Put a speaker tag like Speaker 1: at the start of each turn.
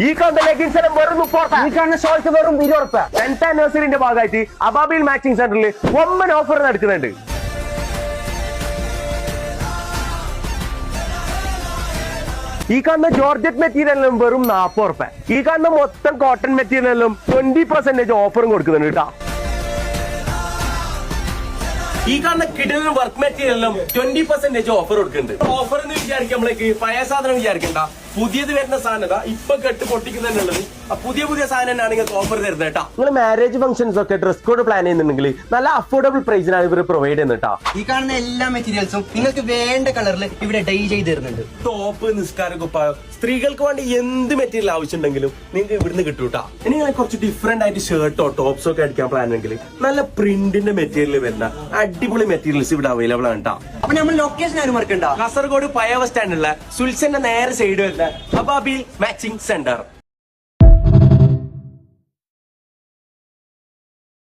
Speaker 1: ഈ കാണുന്ന ലെഗിൻസ് വെറും 30. ഈ കാണുന്ന ഷോർട്സ് വെറും 20. 10th ആനിവേഴ്സറിന്റെ ഭാഗമായിട്ട് അബാബിൽ മാച്ചിങ് സെന്ററിൽ വമ്പൻ ഓഫർ നടക്കുന്നുണ്ട്. ഈ കാണുന്ന ജോർജറ്റ് മെറ്റീരിയലും വെറും 40 റുപ്യ. ഈ കാണുന്ന മൊത്തം കോട്ടൺ മെറ്റീരിയലും 20% ഓഫറും കൊടുക്കുന്നുണ്ട് കേട്ടോ. ഈ കാണുന്ന കിടലും വർക്ക് മെറ്റീരിയലും 20% ഓഫർ കൊടുക്കുന്നുണ്ട്. ഓഫർ എന്ന് വിചാരിക്കുമ്പോഴേക്ക് പഴയ സാധനം വിചാരിക്കണ്ട, പുതിയത് വരുന്ന സാധനത ഇപ്പൊ കെട്ട് പൊട്ടിക്കുന്നുള്ളത് പുതിയ സാധനം തന്നെയാണ് നിങ്ങൾക്ക് ഓഫർ തരുന്നത് കേട്ടോ. നിങ്ങൾ മാരേജ് ഫംഗ്ഷൻസ് ഒക്കെ ഡ്രസ് കോഡ് പ്ലാൻ ചെയ്യുന്നുണ്ടെങ്കിൽ നല്ല അഫോർഡബിൾ പ്രൈസിനാണ് ഇവർ പ്രൊവൈഡ് ചെയ്യുന്നത് കേട്ടോ.
Speaker 2: ഈ കാണുന്ന എല്ലാ മെറ്റീരിയൽസും നിങ്ങൾക്ക് വേണ്ട കളറിൽ ഇവിടെ ഡൈ ചെയ്ത് തരുന്നുണ്ട്.
Speaker 1: ടോപ്പ്, നിസ്കാര കുപ്പായം, സ്ത്രീകൾക്ക് വേണ്ടി എന്ത് മെറ്റീരിയൽ ആവശ്യമുണ്ടെങ്കിലും നിങ്ങൾക്ക് ഇവിടുന്ന് കിട്ടും കേട്ടോ. ഇനി നിങ്ങൾ കുറച്ച് ഡിഫറെന്റ് ആയിട്ട് ഷർട്ടോ ടോപ്സോ ഒക്കെ അടിക്കാൻ പ്ലാൻ ഉണ്ടെങ്കിൽ നല്ല പ്രിന്റിന്റെ മെറ്റീരിയൽ വരുന്ന അടിപൊളി മെറ്റീരിയൽസ് ഇവിടെ അവൈലബിൾ ആണ് കേട്ടോ.
Speaker 2: അപ്പൊ നമ്മൾ ലൊക്കേഷൻ ആരും മറക്കണ്ട.
Speaker 1: കാസർഗോഡ് പഴയ ബസ് സ്റ്റാൻഡിലുള്ള സുൽസന്റെ നേരെ സൈഡ് വരുന്ന അബാബിൽ മാച്ചിങ് സെന്റർ.